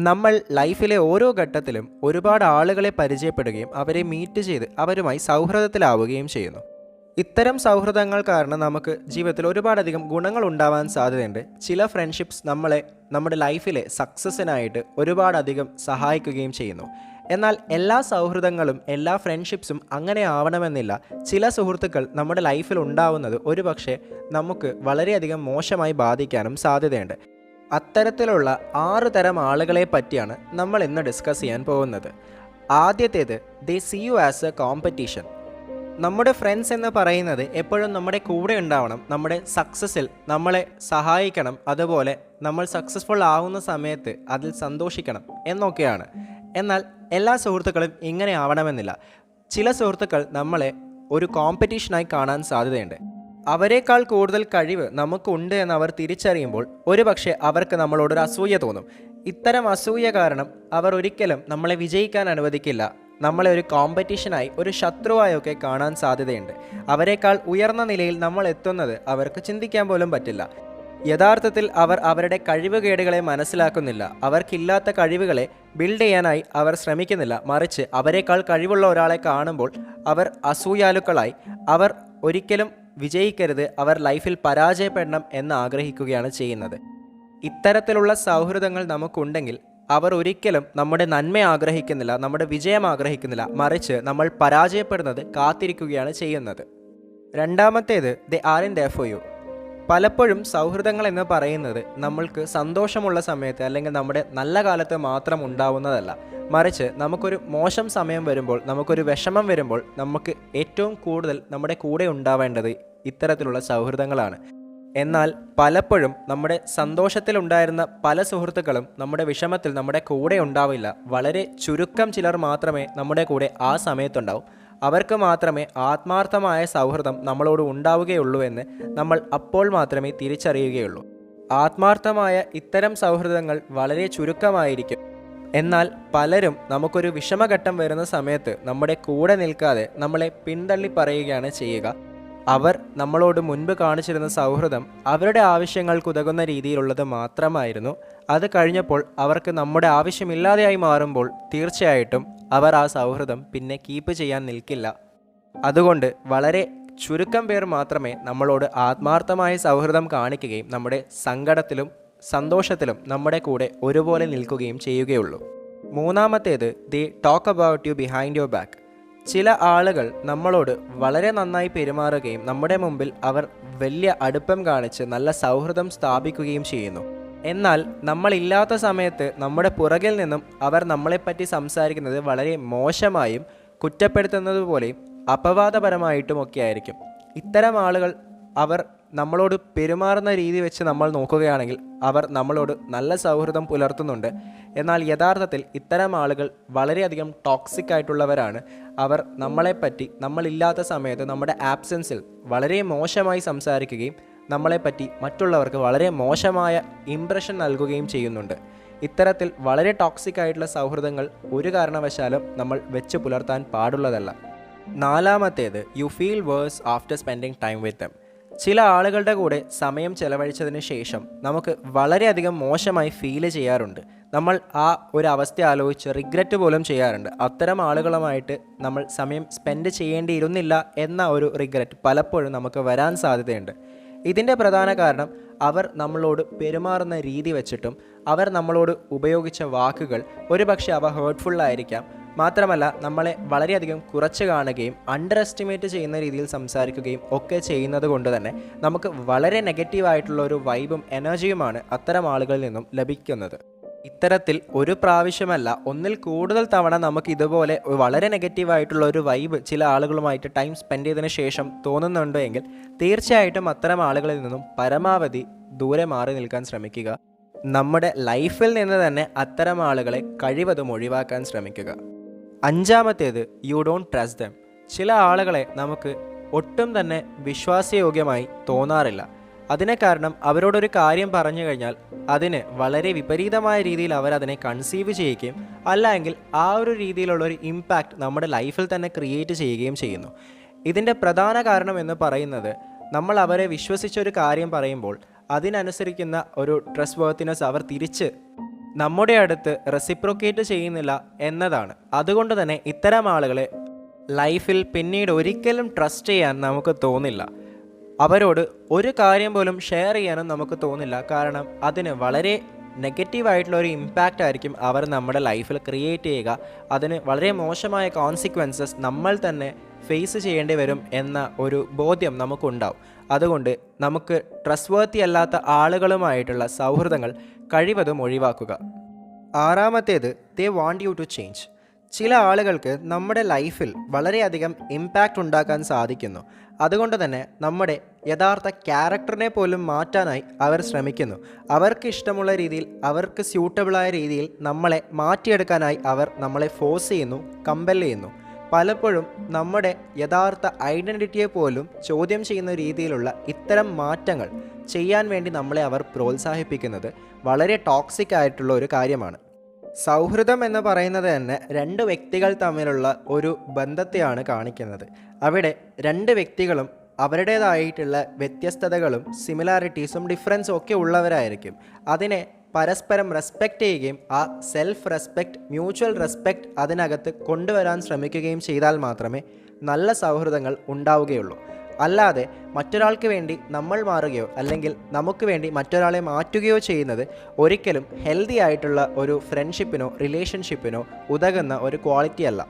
നമ്മൾ ലൈഫിലെ ഓരോ ഘട്ടത്തിലും ഒരുപാട് ആളുകളെ പരിചയപ്പെടുകയും അവരെ മീറ്റ് ചെയ്ത് അവരുമായി സൗഹൃദത്തിലാവുകയും ചെയ്യുന്നു. ഇത്തരം സൗഹൃദങ്ങൾ കാരണം നമുക്ക് ജീവിതത്തിൽ ഒരുപാടധികം ഗുണങ്ങൾ ഉണ്ടാവാൻ സാധ്യതയുണ്ട്. ചില ഫ്രണ്ട്ഷിപ്സ് നമ്മളെ നമ്മുടെ ലൈഫിലെ സക്സസ്സിനായിട്ട് ഒരുപാടധികം സഹായിക്കുകയും ചെയ്യുന്നു. എന്നാൽ എല്ലാ സൗഹൃദങ്ങളും എല്ലാ ഫ്രണ്ട്ഷിപ്സും അങ്ങനെ ആവണമെന്നില്ല. ചില സുഹൃത്തുക്കൾ നമ്മുടെ ലൈഫിൽ ഉണ്ടാവുന്നത് ഒരുപക്ഷെ നമുക്ക് വളരെയധികം മോശമായി ബാധിക്കാനും സാധ്യതയുണ്ട്. അത്തരത്തിലുള്ള 6 തരം ആളുകളെ പറ്റിയാണ് നമ്മൾ ഇന്ന് ഡിസ്കസ് ചെയ്യാൻ പോകുന്നത്. ആദ്യത്തേത്, they see you as a competition. നമ്മുടെ ഫ്രണ്ട്സ് എന്ന് പറയുന്നത് എപ്പോഴും നമ്മുടെ കൂടെ ഉണ്ടാവണം, നമ്മുടെ സക്സസ്സിൽ നമ്മളെ സഹായിക്കണം, അതുപോലെ നമ്മൾ സക്സസ്ഫുൾ ആവുന്ന സമയത്ത് അതിൽ സന്തോഷിക്കണം എന്നൊക്കെയാണ്. എന്നാൽ എല്ലാ സുഹൃത്തുക്കളും ഇങ്ങനെ ആവണമെന്നില്ല. ചില സുഹൃത്തുക്കൾ നമ്മളെ ഒരു കോമ്പറ്റീഷനായി കാണാൻ സാധ്യതയുണ്ട്. അവരെക്കാൾ കൂടുതൽ കഴിവ് നമുക്കുണ്ട് എന്ന് അവർ തിരിച്ചറിയുമ്പോൾ ഒരുപക്ഷെ അവർക്ക് നമ്മളോടൊരു അസൂയ തോന്നും. ഇത്തരം അസൂയ കാരണം അവർ ഒരിക്കലും നമ്മളെ വിജയിക്കാൻ അനുവദിക്കില്ല. നമ്മളെ ഒരു കോമ്പറ്റീഷനായി, ഒരു ശത്രുവായൊക്കെ കാണാൻ സാധ്യതയുണ്ട്. അവരെക്കാൾ ഉയർന്ന നിലയിൽ നമ്മൾ എത്തുന്നത് അവർക്ക് ചിന്തിക്കാൻ പോലും പറ്റില്ല. യഥാർത്ഥത്തിൽ അവർ അവരുടെ കഴിവുകേടുകളെ മനസ്സിലാക്കുന്നില്ല. അവർക്കില്ലാത്ത കഴിവുകളെ ബിൽഡ് ചെയ്യാനായി അവർ ശ്രമിക്കുന്നില്ല. മറിച്ച് അവരെക്കാൾ കഴിവുള്ള ഒരാളെ കാണുമ്പോൾ അവർ അസൂയാലുക്കളായി അവർ ഒരിക്കലും വിജയിക്കരുത്, അവർ ലൈഫിൽ പരാജയപ്പെടണം എന്ന് ആഗ്രഹിക്കുകയാണ് ചെയ്യുന്നത്. ഇത്തരത്തിലുള്ള സൗഹൃദങ്ങൾ നമുക്കുണ്ടെങ്കിൽ അവർ ഒരിക്കലും നമ്മുടെ നന്മ ആഗ്രഹിക്കുന്നില്ല, നമ്മുടെ വിജയം ആഗ്രഹിക്കുന്നില്ല, മറിച്ച് നമ്മൾ പരാജയപ്പെടുന്നത് കാത്തിരിക്കുകയാണ് ചെയ്യുന്നത്. രണ്ടാമത്തേത്, they are in there for you. പലപ്പോഴും സൗഹൃദങ്ങൾ എന്ന് പറയുന്നത് നമ്മൾക്ക് സന്തോഷമുള്ള സമയത്ത് അല്ലെങ്കിൽ നമ്മുടെ നല്ല കാലത്ത് മാത്രം ഉണ്ടാവുന്നതല്ല. മറിച്ച് നമുക്കൊരു മോശം സമയം വരുമ്പോൾ, നമുക്കൊരു വിഷമം വരുമ്പോൾ നമുക്ക് ഏറ്റവും കൂടുതൽ നമ്മുടെ കൂടെ ഉണ്ടാവേണ്ടത് ഇത്തരത്തിലുള്ള സൗഹൃദങ്ങളാണ്. എന്നാൽ പലപ്പോഴും നമ്മുടെ സന്തോഷത്തിലുണ്ടായിരുന്ന പല സുഹൃത്തുക്കളും നമ്മുടെ വിഷമത്തിൽ നമ്മുടെ കൂടെ ഉണ്ടാവില്ല. വളരെ ചുരുക്കം ചിലർ മാത്രമേ നമ്മുടെ കൂടെ ആ സമയത്തുണ്ടാവും. അവർക്ക് മാത്രമേ ആത്മാർത്ഥമായ സൗഹൃദം നമ്മളോട് ഉണ്ടാവുകയുള്ളൂ എന്ന് നമ്മൾ അപ്പോൾ മാത്രമേ തിരിച്ചറിയുകയുള്ളൂ. ആത്മാർത്ഥമായ ഇത്തരം സൗഹൃദങ്ങൾ വളരെ ചുരുക്കമായിരിക്കും. എന്നാൽ പലരും നമുക്കൊരു വിഷമഘട്ടം വരുന്ന സമയത്ത് നമ്മുടെ കൂടെ നിൽക്കാതെ നമ്മളെ പിന്തള്ളി പറയുകയാണ് ചെയ്യുക. അവർ നമ്മളോട് മുൻപ് കാണിച്ചിരുന്ന സൗഹൃദം അവരുടെ ആവശ്യങ്ങൾക്കുതകുന്ന രീതിയിലുള്ളത് മാത്രമായിരുന്നു. അത് കഴിഞ്ഞപ്പോൾ അവർക്ക് നമ്മുടെ ആവശ്യമില്ലാതെയായി മാറുമ്പോൾ തീർച്ചയായിട്ടും അവർ ആ സൗഹൃദം പിന്നെ കീപ്പ് ചെയ്യാൻ നിൽക്കില്ല. അതുകൊണ്ട് വളരെ ചുരുക്കം പേർ മാത്രമേ നമ്മളോട് ആത്മാർത്ഥമായ സൗഹൃദം കാണിക്കുകയും നമ്മുടെ സങ്കടത്തിലും സന്തോഷത്തിലും നമ്മുടെ കൂടെ ഒരുപോലെ നിൽക്കുകയും ചെയ്യുകയുള്ളൂ. മൂന്നാമത്തേത്, ദേ talk about you behind your back. ചില ആളുകൾ നമ്മളോട് വളരെ നന്നായി പെരുമാറുകയും നമ്മുടെ മുമ്പിൽ അവർ വലിയ അടുപ്പം കാണിച്ച് നല്ല സൗഹൃദം സ്ഥാപിക്കുകയും ചെയ്യുന്നു. എന്നാൽ നമ്മളില്ലാത്ത സമയത്ത് നമ്മുടെ പുറകിൽ നിന്നും അവർ നമ്മളെപ്പറ്റി സംസാരിക്കുന്നത് വളരെ മോശമായും കുറ്റപ്പെടുത്തുന്നത് പോലെയും അപവാദപരമായിട്ടുമൊക്കെ ആയിരിക്കും. ഇത്തരം ആളുകൾ അവർ നമ്മളോട് പെരുമാറുന്ന രീതി വെച്ച് നമ്മൾ നോക്കുകയാണെങ്കിൽ അവർ നമ്മളോട് നല്ല സൗഹൃദം പുലർത്തുന്നുണ്ട്. എന്നാൽ യഥാർത്ഥത്തിൽ ഇത്തരം ആളുകൾ വളരെയധികം ടോക്സിക് ആയിട്ടുള്ളവരാണ്. അവർ നമ്മളെപ്പറ്റി നമ്മളില്ലാത്ത സമയത്ത് നമ്മുടെ ആബ്സെൻസിൽ വളരെ മോശമായി സംസാരിക്കുകയും നമ്മളെപ്പറ്റി മറ്റുള്ളവർക്ക് വളരെ മോശമായ ഇംപ്രഷൻ നൽകുകയും ചെയ്യുന്നുണ്ട്. ഇത്തരത്തിൽ വളരെ ടോക്സിക് ആയിട്ടുള്ള സൗഹൃദങ്ങൾ ഒരു കാരണവശാലും നമ്മൾ വെച്ച് പുലർത്താൻ പാടുള്ളതല്ല. നാലാമത്തേത്, you feel worse after spending time with them. ചില ആളുകളുടെ കൂടെ സമയം ചെലവഴിച്ചതിന് ശേഷം നമുക്ക് വളരെയധികം മോശമായി ഫീൽ ചെയ്യാറുണ്ട്. നമ്മൾ ആ ഒരു അവസ്ഥ ആലോചിച്ച് റിഗ്രറ്റ് പോലും ചെയ്യാറുണ്ട്. അത്തരം ആളുകളുമായിട്ട് നമ്മൾ സമയം സ്പെൻഡ് ചെയ്യേണ്ടിയിരുന്നില്ല എന്ന ഒരു റിഗ്രറ്റ് പലപ്പോഴും നമുക്ക് വരാൻ സാധ്യതയുണ്ട്. ഇതിൻ്റെ പ്രധാന കാരണം അവർ നമ്മളോട് പെരുമാറുന്ന രീതി വെച്ചിട്ടും അവർ നമ്മളോട് ഉപയോഗിച്ച വാക്കുകൾ ഒരുപക്ഷെ അവ ഹേർട്ട്ഫുള്ളായിരിക്കാം. മാത്രമല്ല നമ്മളെ വളരെയധികം കുറച്ച് കാണുകയും അണ്ടർ എസ്റ്റിമേറ്റ് ചെയ്യുന്ന രീതിയിൽ സംസാരിക്കുകയും ഒക്കെ ചെയ്യുന്നത് കൊണ്ട് തന്നെ നമുക്ക് വളരെ നെഗറ്റീവായിട്ടുള്ള ഒരു വൈബും എനർജിയുമാണ് അത്തരം ആളുകളിൽ നിന്നും ലഭിക്കുന്നത്. ഇത്തരത്തിൽ ഒരു പ്രാവശ്യമല്ല, ഒന്നിൽ കൂടുതൽ തവണ നമുക്ക് ഇതുപോലെ വളരെ നെഗറ്റീവായിട്ടുള്ള ഒരു വൈബ് ചില ആളുകളുമായിട്ട് ടൈം സ്പെൻഡ് ചെയ്തതിന് ശേഷം തോന്നുന്നുണ്ടോ എങ്കിൽ തീർച്ചയായിട്ടും അത്തരം ആളുകളിൽ നിന്നും പരമാവധി ദൂരെ മാറി നിൽക്കാൻ ശ്രമിക്കുക. നമ്മുടെ ലൈഫിൽ നിന്ന് തന്നെ അത്തരം ആളുകളെ കഴിവതും ഒഴിവാക്കാൻ ശ്രമിക്കുക. അഞ്ചാമത്തേത്, യു ഡോണ്ട് ട്രസ്റ്റ് ദം. ചില ആളുകളെ നമുക്ക് ഒട്ടും തന്നെ വിശ്വാസയോഗ്യമായി തോന്നാറില്ല. അതിനെ കാരണം അവരോടൊരു കാര്യം പറഞ്ഞു കഴിഞ്ഞാൽ അതിന് വളരെ വിപരീതമായ രീതിയിൽ അവരതിനെ കൺസീവ് ചെയ്യുകയും അല്ലെങ്കിൽ ആ ഒരു രീതിയിലുള്ളൊരു ഇമ്പാക്റ്റ് നമ്മുടെ ലൈഫിൽ തന്നെ ക്രിയേറ്റ് ചെയ്യുകയും ചെയ്യുന്നു. ഇതിൻ്റെ പ്രധാന കാരണം എന്ന് പറയുന്നത് നമ്മൾ അവരെ വിശ്വസിച്ചൊരു കാര്യം പറയുമ്പോൾ അതിനനുസരിക്കുന്ന ഒരു ട്രസ്റ്റ് വർത്തിനെസ് അവർ തിരിച്ച് നമ്മുടെ അടുത്ത് റെസിപ്രോക്കേറ്റ് ചെയ്യുന്നില്ല എന്നതാണ്. അതുകൊണ്ട് തന്നെ ഇത്തരം ആളുകളെ ലൈഫിൽ പിന്നീട് ഒരിക്കലും ട്രസ്റ്റ് ചെയ്യാൻ നമുക്ക് തോന്നില്ല. അവരോട് ഒരു കാര്യം പോലും ഷെയർ ചെയ്യാനും നമുക്ക് തോന്നില്ല. കാരണം അതിന് വളരെ നെഗറ്റീവായിട്ടുള്ള ഒരു ഇമ്പാക്റ്റ് ആയിരിക്കും അവർ നമ്മുടെ ലൈഫിൽ ക്രിയേറ്റ് ചെയ്യുക. അതിന് വളരെ മോശമായ കോൺസിക്വൻസസ് നമ്മൾ തന്നെ ഫേസ് ചെയ്യേണ്ടി വരും എന്ന ഒരു ബോധ്യം നമുക്കുണ്ടാവും. അതുകൊണ്ട് നമുക്ക് ട്രസ്റ്റ് വർത്തി അല്ലാത്ത ആളുകളുമായിട്ടുള്ള സൗഹൃദങ്ങൾ കഴിവതും ഒഴിവാക്കുക. ആറാമത്തേത്, they want you to change. ചില ആളുകൾക്ക് നമ്മുടെ ലൈഫിൽ വളരെയധികം ഇമ്പാക്റ്റ് ഉണ്ടാക്കാൻ സാധിക്കുന്നു. അതുകൊണ്ട് തന്നെ നമ്മുടെ യഥാർത്ഥ ക്യാരക്ടറിനെ പോലും മാറ്റാനായി അവർ ശ്രമിക്കുന്നു. അവർക്ക് ഇഷ്ടമുള്ള രീതിയിൽ, അവർക്ക് സ്യൂട്ടബിളായ രീതിയിൽ നമ്മളെ മാറ്റിയെടുക്കാനായി അവർ നമ്മളെ ഫോഴ്സ് ചെയ്യുന്നു, കമ്പൽ ചെയ്യുന്നു. പലപ്പോഴും നമ്മുടെ യഥാർത്ഥ ഐഡൻറ്റിറ്റിയെ പോലും ചോദ്യം ചെയ്യുന്ന രീതിയിലുള്ള ഇത്തരം മാറ്റങ്ങൾ ചെയ്യാൻ വേണ്ടി നമ്മളെ അവർ പ്രോത്സാഹിപ്പിക്കുന്നത് വളരെ ടോക്സിക് ആയിട്ടുള്ള ഒരു കാര്യമാണ്. സൗഹൃദം എന്ന് പറയുന്നത് തന്നെ രണ്ട് വ്യക്തികൾ തമ്മിലുള്ള ഒരു ബന്ധത്തെയാണ് കാണിക്കുന്നത്. അവിടെ രണ്ട് വ്യക്തികളും അവരുടേതായിട്ടുള്ള വ്യത്യസ്തതകളും സിമിലാരിറ്റീസും ഡിഫറൻസും ഒക്കെ ഉള്ളവരായിരിക്കും. അതിനെ പരസ്പരം റെസ്പെക്റ്റ് ചെയ്യുകയും ആ സെൽഫ് റെസ്പെക്റ്റ്, മ്യൂച്വൽ റെസ്പെക്റ്റ് അതിനകത്ത് കൊണ്ടുവരാൻ ശ്രമിക്കുകയും ചെയ്താൽ മാത്രമേ നല്ല സൗഹൃദങ്ങൾ ഉണ്ടാവുകയുള്ളൂ. അല്ലാതെ മറ്റൊരാൾക്ക് വേണ്ടി നമ്മൾ മാറുകയോ അല്ലെങ്കിൽ നമുക്ക് വേണ്ടി മറ്റൊരാളെ മാറ്റുകയോ ചെയ്യുന്നത് ഒരിക്കലും ഹെൽത്തി ആയിട്ടുള്ള ഒരു ഫ്രണ്ട്ഷിപ്പിനോ റിലേഷൻഷിപ്പിനോ ഉതകുന്ന ഒരു ക്വാളിറ്റി അല്ല.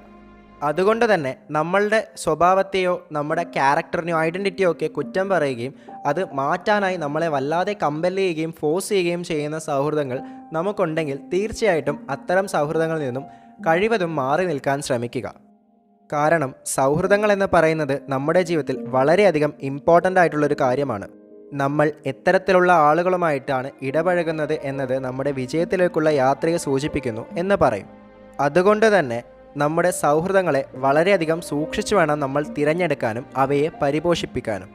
അതുകൊണ്ട് തന്നെ നമ്മളുടെ സ്വഭാവത്തെയോ നമ്മുടെ ക്യാരക്ടറിനെയോ ഐഡൻറ്റിറ്റിയോ ഒക്കെ കുറ്റം പറയുകയും അത് മാറ്റാനായി നമ്മളെ വല്ലാതെ കമ്പൽ ചെയ്യുകയും ഫോഴ്സ് ചെയ്യുകയും ചെയ്യുന്ന സൗഹൃദങ്ങൾ നമുക്കുണ്ടെങ്കിൽ തീർച്ചയായിട്ടും അത്തരം സൗഹൃദങ്ങളിൽ നിന്നും കഴിവതും മാറി നിൽക്കാൻ ശ്രമിക്കുക. കാരണം സൗഹൃദങ്ങൾ എന്ന് പറയുന്നത് നമ്മുടെ ജീവിതത്തിൽ വളരെയധികം ഇമ്പോർട്ടൻ്റ് ആയിട്ടുള്ളൊരു കാര്യമാണ്. നമ്മൾ എത്തരത്തിലുള്ള ആളുകളുമായിട്ടാണ് ഇടപഴകുന്നത് എന്നത് നമ്മുടെ വിജയത്തിലേക്കുള്ള യാത്രയെ സൂചിപ്പിക്കുന്നു എന്ന് പറയും. അതുകൊണ്ട് തന്നെ നമ്മുടെ സൗഹൃദങ്ങളെ വളരെയധികം സൂക്ഷിച്ചു വേണം നമ്മൾ തിരഞ്ഞെടുക്കാനും അവയെ പരിപോഷിപ്പിക്കാനും.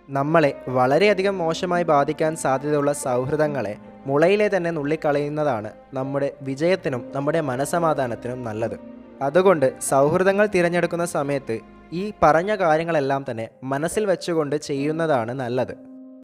നമ്മളെ വളരെയധികം മോശമായി ബാധിക്കാൻ സാധ്യതയുള്ള സൗഹൃദങ്ങളെ മുളയിലെ തന്നെ നുള്ളിക്കളയുന്നതാണ് നമ്മുടെ വിജയത്തിനും നമ്മുടെ മനസ്സമാധാനത്തിനും നല്ലത്. അതുകൊണ്ട് സൗഹൃദങ്ങൾ തിരഞ്ഞെടുക്കുന്ന സമയത്ത് ഈ പറഞ്ഞ കാര്യങ്ങളെല്ലാം തന്നെ മനസ്സിൽ വെച്ചുകൊണ്ട് ചെയ്യുന്നതാണ് നല്ലത്.